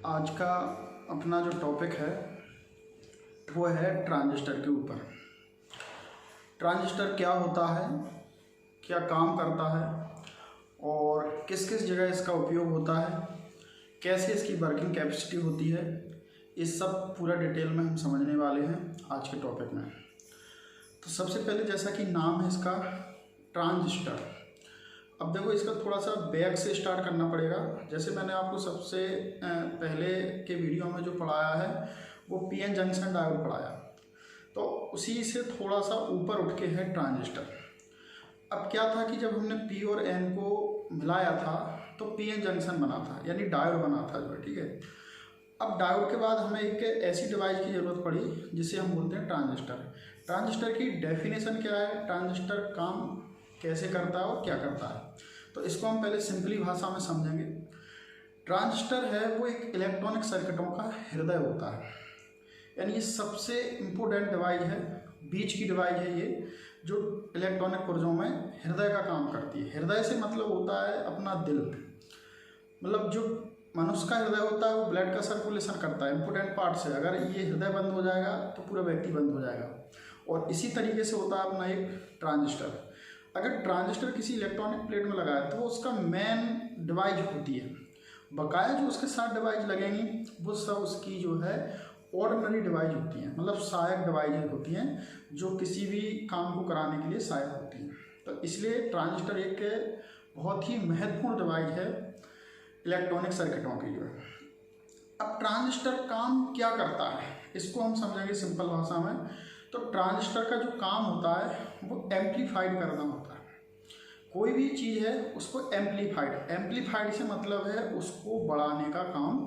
आज का अपना जो टॉपिक है वो है ट्रांजिस्टर के ऊपर। ट्रांजिस्टर क्या होता है, क्या काम करता है और किस किस जगह इसका उपयोग होता है, कैसे इसकी वर्किंग कैपेसिटी होती है, इस सब पूरा डिटेल में हम समझने वाले हैं आज के टॉपिक में। तो सबसे पहले जैसा कि नाम है इसका ट्रांजिस्टर। अब देखो इसका थोड़ा सा बैक से स्टार्ट करना पड़ेगा। जैसे मैंने आपको सबसे पहले के वीडियो में जो पढ़ाया है वो पीएन जंक्शन डायोड पढ़ाया, तो उसी से थोड़ा सा ऊपर उठ के है ट्रांजिस्टर। अब क्या था कि जब हमने पी और एन को मिलाया था तो पीएन जंक्शन बना था, यानी डायोड बना था जो है, ठीक है। अब डायोड के बाद हमें एक ऐसी डिवाइस की ज़रूरत पड़ी जिसे हम बोलते हैं ट्रांजिस्टर। ट्रांजिस्टर की डेफिनेशन क्या है, ट्रांजिस्टर काम कैसे करता है और क्या करता है, तो इसको हम पहले सिंपली भाषा में समझेंगे। ट्रांजिस्टर है वो एक इलेक्ट्रॉनिक सर्किटों का हृदय होता है, यानी ये सबसे इम्पोर्टेंट डिवाइस है, बीच की डिवाइस है ये, जो इलेक्ट्रॉनिक पुर्जों में हृदय का काम करती है। हृदय से मतलब होता है अपना दिल, मतलब जो मनुष्य का हृदय होता है वो ब्लड का सर्कुलेशन करता है, इंपॉर्टेंट पार्ट से। अगर ये हृदय बंद हो जाएगा तो पूरा व्यक्ति बंद हो जाएगा। और इसी तरीके से होता है अपना एक ट्रांजिस्टर। अगर ट्रांजिस्टर किसी इलेक्ट्रॉनिक प्लेट में लगा है तो वो उसका मेन डिवाइस होती है। बकाया जो उसके साथ डिवाइस लगेंगी वो सब उसकी जो है ऑर्डिनरी डिवाइस होती हैं, मतलब सहायक डिवाइस होती हैं जो किसी भी काम को कराने के लिए सहायक होती हैं। तो इसलिए ट्रांजिस्टर एक बहुत ही महत्वपूर्ण डिवाइस है इलेक्ट्रॉनिक सर्किटों की जो है। अब ट्रांजिस्टर काम क्या करता है इसको हम समझेंगे सिंपल भाषा में। तो ट्रांजिस्टर का जो काम होता है वो एम्पलीफाइड करना होता है। कोई भी चीज़ है उसको एम्पलीफाइड से मतलब है उसको बढ़ाने का काम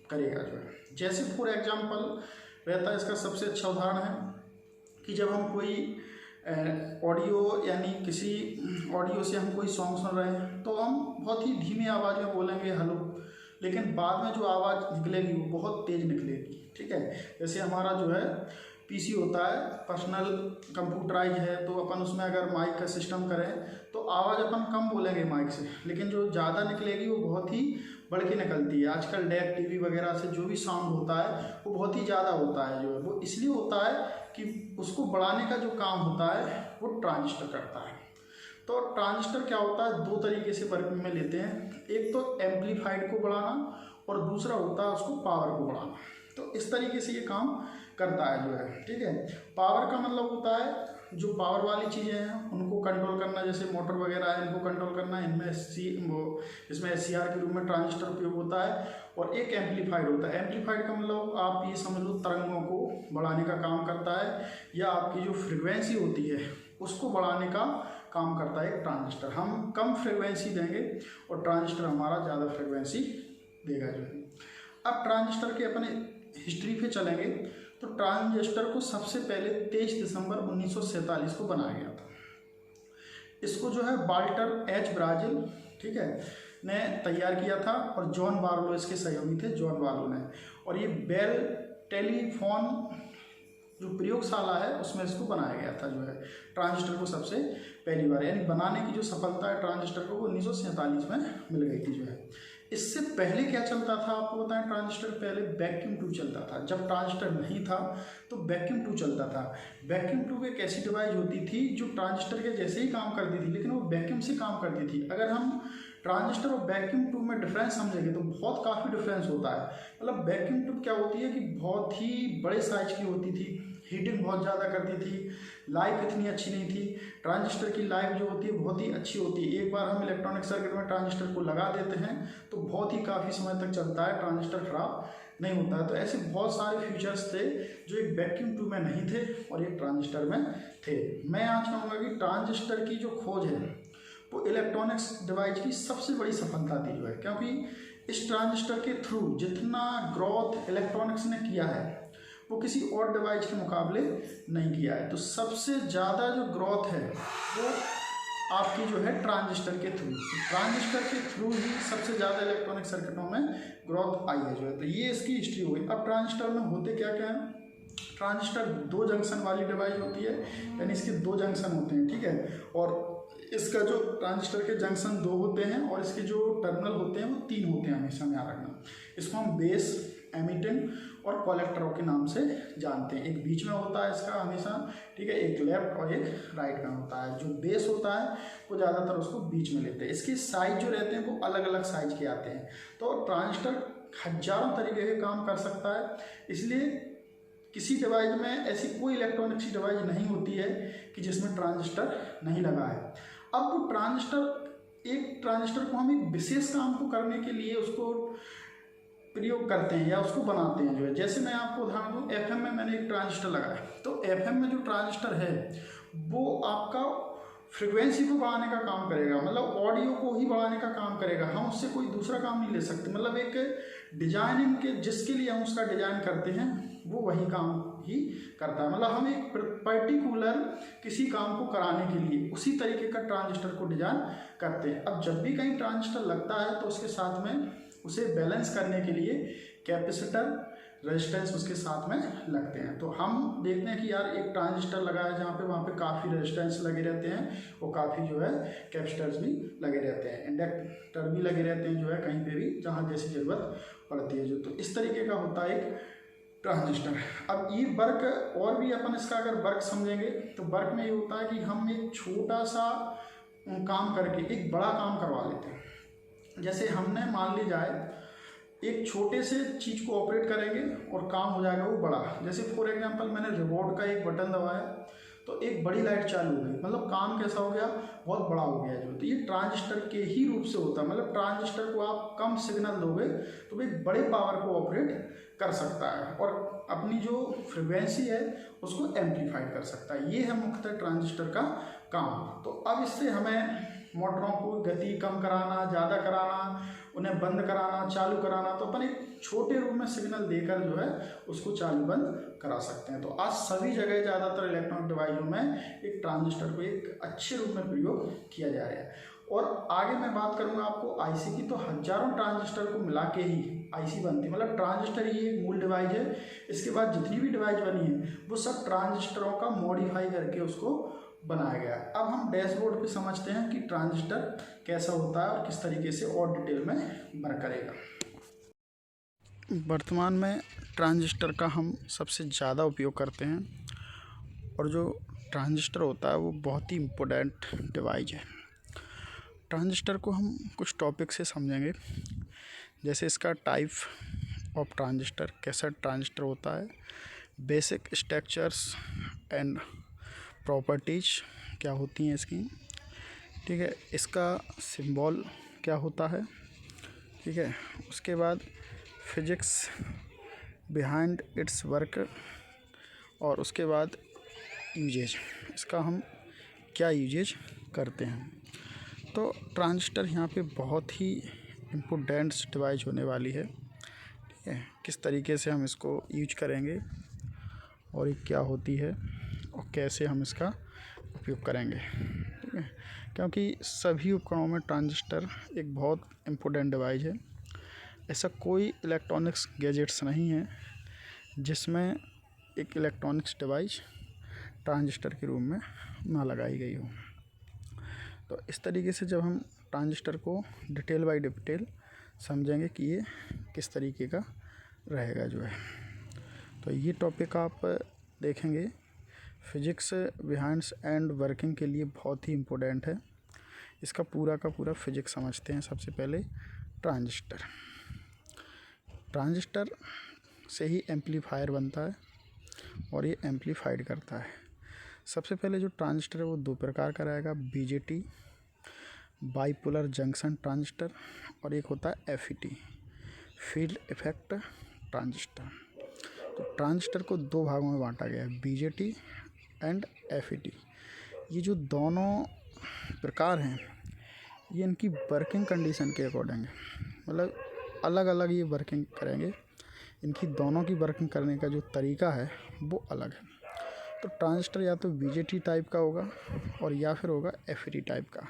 करेगा जो है। जैसे फॉर एग्जांपल रहता है, इसका सबसे अच्छा उदाहरण है कि जब हम कोई ऑडियो यानी किसी ऑडियो से हम कोई सॉन्ग सुन रहे हैं तो हम बहुत ही धीमी आवाज़ में बोलेंगे हेलो, लेकिन बाद में जो आवाज़ निकलेगी वो बहुत तेज़ निकलेगी, ठीक है। जैसे हमारा जो है पीसी होता है, पर्सनल कंप्यूटराइज है, तो अपन उसमें अगर माइक का सिस्टम करें तो आवाज़ अपन कम बोलेंगे माइक से, लेकिन जो ज़्यादा निकलेगी वो बहुत ही बढ़ के निकलती है। आजकल डैक टीवी वगैरह से जो भी साउंड होता है वो बहुत ही ज़्यादा होता है जो है। वो इसलिए होता है कि उसको बढ़ाने का जो काम होता है वो ट्रांजिस्टर करता है। तो ट्रांजिस्टर क्या होता है, दो तरीके से वर्किंग में लेते हैं। एक तो एम्पलीफाइड को बढ़ाना और दूसरा होता है उसको पावर को बढ़ाना। तो इस तरीके से ये काम करता है जो है, ठीक है। पावर का मतलब होता है जो पावर वाली चीज़ें हैं उनको कंट्रोल करना, जैसे मोटर वगैरह है इनको कंट्रोल करना, इनमें इसमें एससीआर के रूप में ट्रांजिस्टर उपयोग होता है। और एक एम्पलीफाइड होता है। एम्पलीफाइड का मतलब आप ये समझ लो तरंगों को बढ़ाने का काम करता है, या आपकी जो फ्रिक्वेंसी होती है उसको बढ़ाने का काम करता है एक ट्रांजिस्टर। हम कम फ्रिक्वेंसी देंगे और ट्रांजिस्टर हमारा ज़्यादा फ्रिक्वेंसी देगा जो है। अब ट्रांजिस्टर के अपने हिस्ट्री पे चलेंगे तो ट्रांजिस्टर को सबसे पहले 23 दिसंबर 1947 को बनाया गया था। इसको जो है वाल्टर एच ब्राजिल, ठीक है, ने तैयार किया था और जॉन बार्लो इसके सहयोगी थे, जॉन बार्लो ने। और ये बेल टेलीफोन जो प्रयोगशाला है उसमें इसको बनाया गया था जो है ट्रांजिस्टर को सबसे पहली बार, यानी बनाने की जो सफलता है ट्रांजिस्टर को 1947 में मिल गई थी जो है। इससे पहले क्या चलता था आपको बताएं, ट्रांजिस्टर पहले वैक्यूम ट्यूब चलता था। जब ट्रांजिस्टर नहीं था तो वैक्यूम ट्यूब चलता था। वैक्यूम ट्यूब एक ऐसी डिवाइस होती थी जो ट्रांजिस्टर के जैसे ही काम करती थी, लेकिन वो वैक्यूम से काम करती थी। अगर हम ट्रांजिस्टर और वैक्यूम ट्यूब में डिफरेंस समझेंगे तो बहुत काफ़ी डिफरेंस होता है। मतलब वैक्यूम ट्यूब क्या होती है कि बहुत ही बड़े साइज की होती थी, हीटिंग बहुत ज़्यादा करती थी, लाइफ इतनी अच्छी नहीं थी। ट्रांजिस्टर की लाइफ जो होती है बहुत ही अच्छी होती है। एक बार हम इलेक्ट्रॉनिक सर्किट में ट्रांजिस्टर को लगा देते हैं तो बहुत ही काफ़ी समय तक चलता है, ट्रांजिस्टर खराब नहीं होता है। तो ऐसे बहुत सारे फीचर्स थे जो एक वैक्यूम ट्यूब में नहीं थे और एक ट्रांजिस्टर में थे। मैं आज कहूँगा कि ट्रांजिस्टर की जो खोज है वो इलेक्ट्रॉनिक्स डिवाइस की सबसे बड़ी सफलता थी जो है, क्योंकि इस ट्रांजिस्टर के थ्रू जितना ग्रोथ इलेक्ट्रॉनिक्स ने किया है वो किसी और डिवाइस के मुकाबले नहीं किया है। तो सबसे ज़्यादा जो ग्रोथ है वो आपकी जो है ट्रांजिस्टर के थ्रू, ट्रांजिस्टर के थ्रू ही सबसे ज़्यादा इलेक्ट्रॉनिक सर्किटों में ग्रोथ आई है जो है। तो ये इसकी हिस्ट्री हुई। अब ट्रांजिस्टर में होते क्या क्या है, ट्रांजिस्टर दो जंक्शन वाली डिवाइस होती है, यानी इसके दो जंक्शन होते हैं, ठीक है। और इसका जो ट्रांजिस्टर के जंक्शन 2 होते हैं और इसके जो टर्मिनल होते हैं वो 3 होते हैं, हमेशा याद रखना। इसको हम बेस, एमिटेंट और कलेक्टरों के नाम से जानते हैं। एक बीच में होता है इसका हमेशा, ठीक है, एक लेफ्ट और एक राइट में होता है। जो बेस होता है वो ज़्यादातर उसको बीच में लेते हैं। इसकी साइज जो रहते हैं वो अलग अलग साइज के आते हैं। तो ट्रांजिस्टर हजारों तरीके के काम कर सकता है, इसलिए किसी डिवाइस में ऐसी कोई इलेक्ट्रॉनिक्स डिवाइस नहीं होती है कि जिसमें ट्रांजिस्टर नहीं लगा है। अब वो एक ट्रांजिस्टर को हम एक विशेष काम को करने के लिए उसको प्रयोग करते हैं या उसको बनाते हैं जो है। जैसे मैं आपको उदाहरण दूँ, एफएम में मैंने एक ट्रांजिस्टर लगाया, तो एफएम में जो ट्रांजिस्टर है वो आपका फ्रिक्वेंसी को बढ़ाने का काम करेगा, मतलब ऑडियो को ही बढ़ाने का काम करेगा। हम उससे कोई दूसरा काम नहीं ले सकते। मतलब एक डिजाइनिंग के जिसके लिए हम उसका डिजाइन करते हैं वो वही काम ही करता है। मतलब हम एक पर्टिकुलर किसी काम को कराने के लिए उसी तरीके का ट्रांजिस्टर को डिजाइन करते हैं। अब जब भी कहीं ट्रांजिस्टर लगता है तो उसके साथ में उसे बैलेंस करने के लिए कैपेसिटर, रेजिस्टेंस उसके साथ में लगते हैं। तो हम देखते हैं कि यार एक ट्रांजिस्टर लगा है जहाँ पे, वहाँ पे काफ़ी रेजिस्टेंस लगे रहते हैं और काफ़ी जो है कैपेसिटर्स भी लगे रहते हैं, इंडक्टर भी लगे रहते हैं जो है, कहीं पे भी जहाँ जैसी ज़रूरत पड़ती है जो। तो इस तरीके का होता है एक ट्रांजिस्टर। अब ये वर्क और भी अपन इसका अगर वर्क समझेंगे तो वर्क में ये होता है कि हम एक छोटा सा काम करके एक बड़ा काम करवा लेते हैं। जैसे हमने मान ली जाए एक छोटे से चीज़ को ऑपरेट करेंगे और काम हो जाएगा वो बड़ा। जैसे फॉर एग्जांपल मैंने रिमोट का एक बटन दबाया तो एक बड़ी लाइट चालू हो गई, मतलब काम कैसा हो गया, बहुत बड़ा हो गया जो। तो ये ट्रांजिस्टर के ही रूप से होता है। मतलब ट्रांजिस्टर को आप कम सिग्नल दोगे तो वो एक बड़े पावर को ऑपरेट कर सकता है और अपनी जो फ्रिक्वेंसी है उसको एम्पलीफाइड कर सकता है। ये है मुख्यतः ट्रांजिस्टर का काम। तो अब इससे हमें मोटरों को गति कम कराना, ज़्यादा कराना, उन्हें बंद कराना, चालू कराना, तो अपन एक छोटे रूप में सिग्नल देकर जो है उसको चालू बंद करा सकते हैं। तो आज सभी जगह ज़्यादातर इलेक्ट्रॉनिक डिवाइसों में एक ट्रांजिस्टर को एक अच्छे रूप में प्रयोग किया जा रहा है। और आगे मैं बात करूंगा आपको आईसी की, तो हजारों ट्रांजिस्टर को मिला के ही आईसी बनती है। मतलब ट्रांजिस्टर ही एक मूल डिवाइस है। इसके बाद जितनी भी डिवाइस बनी है वो सब ट्रांजिस्टरों का मॉडिफाई करके उसको बनाया गया। अब हम डैशबोर्ड पे समझते हैं कि ट्रांजिस्टर कैसा होता है और किस तरीके से और डिटेल में वर्क करेगा। वर्तमान में ट्रांजिस्टर का हम सबसे ज़्यादा उपयोग करते हैं और जो ट्रांजिस्टर होता है वो बहुत ही इम्पोर्टेंट डिवाइस है। ट्रांजिस्टर को हम कुछ टॉपिक से समझेंगे, जैसे इसका टाइप ऑफ ट्रांजिस्टर, कैसा ट्रांजिस्टर होता है, बेसिक स्ट्रक्चर्स एंड प्रॉपर्टीज क्या होती हैं इसकी, ठीक है, इसका सिंबल क्या होता है, ठीक है, उसके बाद फिजिक्स बिहाइंड इट्स वर्क और उसके बाद यूजेज, इसका हम क्या यूजेज करते हैं। तो ट्रांजिस्टर यहाँ पे बहुत ही इम्पोर्टेंट डिवाइस होने वाली है, ठीक है, किस तरीके से हम इसको यूज करेंगे और ये क्या होती है और कैसे हम इसका उपयोग करेंगे, ठीक है, क्योंकि सभी उपकरणों में ट्रांजिस्टर एक बहुत इम्पोर्टेंट डिवाइस है। ऐसा कोई इलेक्ट्रॉनिक्स गैजेट्स नहीं है जिसमें एक इलेक्ट्रॉनिक्स डिवाइस ट्रांजिस्टर के रूप में ना लगाई गई हो। तो इस तरीके से जब हम ट्रांजिस्टर को डिटेल बाय डिटेल समझेंगे कि ये किस तरीके का रहेगा जो है, तो ये टॉपिक आप देखेंगे फिजिक्स बिहाइंड एंड वर्किंग के लिए बहुत ही इम्पोर्टेंट है। इसका पूरा का पूरा फिजिक्स समझते हैं। सबसे पहले ट्रांजिस्टर से ही एम्पलीफायर बनता है और ये एम्पलीफाइड करता है। सबसे पहले जो ट्रांजिस्टर है वो दो प्रकार का रहेगा, बीजेटी बाइपोलर जंक्शन ट्रांजिस्टर, और एक होता है एफईटी फील्ड इफेक्ट ट्रांजिस्टर। तो ट्रांजिस्टर को दो भागों में बांटा गया है, बीजेटी एंड एफईटी। ये जो दोनों प्रकार हैं ये इनकी वर्किंग कंडीशन के अकॉर्डिंग है, मतलब अलग अलग ये वर्किंग करेंगे। इनकी दोनों की वर्किंग करने का जो तरीका है वो अलग है। तो ट्रांजिस्टर या तो बीजेटी टाइप का होगा और या फिर होगा एफईटी टाइप का।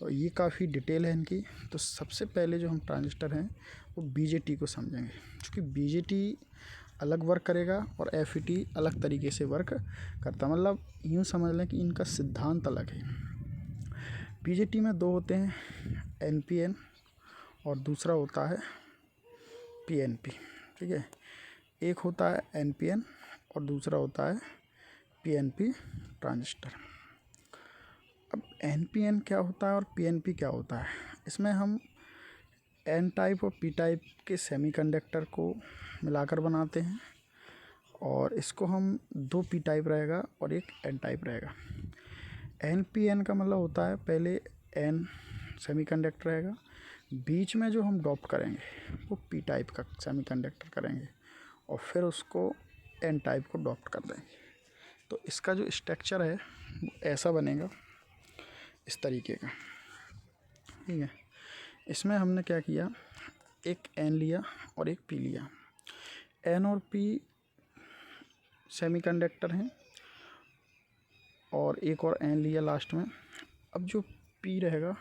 तो ये काफ़ी डिटेल है इनकी। तो सबसे पहले जो हम ट्रांजिस्टर हैं वो बीजेटी को समझेंगे, क्योंकि बीजेटी अलग वर्क करेगा और एफईटी अलग तरीके से वर्क करता है। मतलब यूँ समझ लें कि इनका सिद्धांत अलग है। बीजेटी में दो होते हैं, एनपीएन और दूसरा होता है पीएनपी। ठीक है, एक होता है एनपीएन और दूसरा होता है पीएनपी ट्रांजिस्टर। अब एनपीएन क्या होता है और पीएनपी क्या होता है, इसमें हम एन टाइप और पी टाइप के सेमीकंडक्टर को मिलाकर बनाते हैं, और इसको हम दो पी टाइप रहेगा और एक एन टाइप रहेगा। एन पी एन का मतलब होता है पहले एन सेमीकंडक्टर रहेगा, बीच में जो हम डॉप्ट करेंगे वो पी टाइप का सेमीकंडक्टर करेंगे और फिर उसको एन टाइप को डॉप्ट कर देंगे। तो इसका जो स्ट्रक्चर है वो ऐसा बनेगा, इस तरीके का। ठीक है, इसमें हमने क्या किया, एक एन लिया और एक पी लिया। एन और पी सेमीकंडक्टर हैं और एक और एन लिया लास्ट में। अब जो पी रहेगा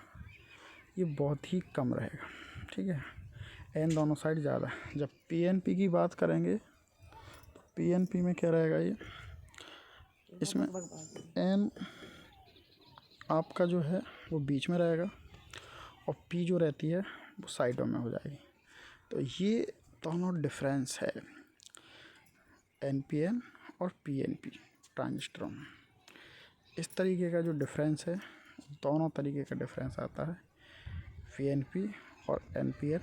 ये बहुत ही कम रहेगा। ठीक है, एन दोनों साइड ज़्यादा है। जब पी एन पी की बात करेंगे तो पी एन पी में क्या रहेगा, ये इसमें एन आपका जो है वो बीच में रहेगा और पी जो रहती है वो साइडों में हो जाएगी। तो ये दोनों डिफरेंस है एन पी एन और पी एन पी ट्रांजिस्टरों में। इस तरीके का जो डिफरेंस है, दोनों तरीके का डिफरेंस आता है पी एन पी और एन पी एन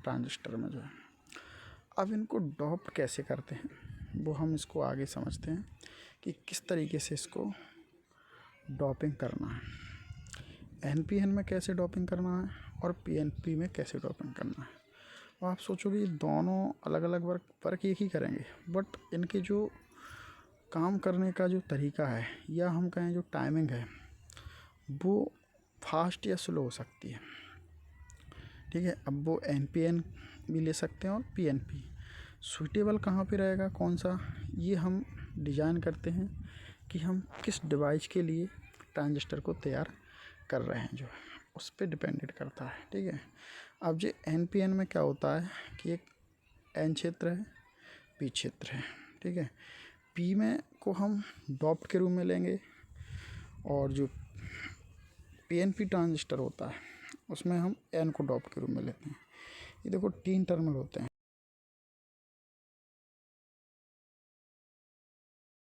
ट्रांजिस्टर में जो है। अब इनको डॉप्ट कैसे करते हैं वो हम इसको आगे समझते हैं कि किस तरीके से इसको डॉपिंग करना है, एन पी एन में कैसे डॉपिंग करना है और पी एन पी में कैसे डॉपिंग करना है। तो आप सोचोगे दोनों अलग अलग वर्क एक ही करेंगे, बट इनके जो काम करने का जो तरीका है या हम कहें जो टाइमिंग है वो फास्ट या स्लो हो सकती है। ठीक है, अब वो एन पी एन भी ले सकते हैं और पी एन पी। सूटेबल कहाँ पे रहेगा, कौन सा, ये हम डिज़ाइन करते हैं कि हम किस डिवाइस के लिए ट्रांजिस्टर को तैयार कर रहे हैं, जो है उस पर डिपेंडेड करता है। ठीक है, अब जो एन पी एन में क्या होता है कि एक एन क्षेत्र है, पी क्षेत्र है। ठीक है, पी में को हम डॉप्ट के रूप में लेंगे और जो पी एन पी ट्रांजिस्टर होता है उसमें हम एन को डॉप्ट के रूप में लेते हैं। ये देखो तीन टर्मिनल होते हैं,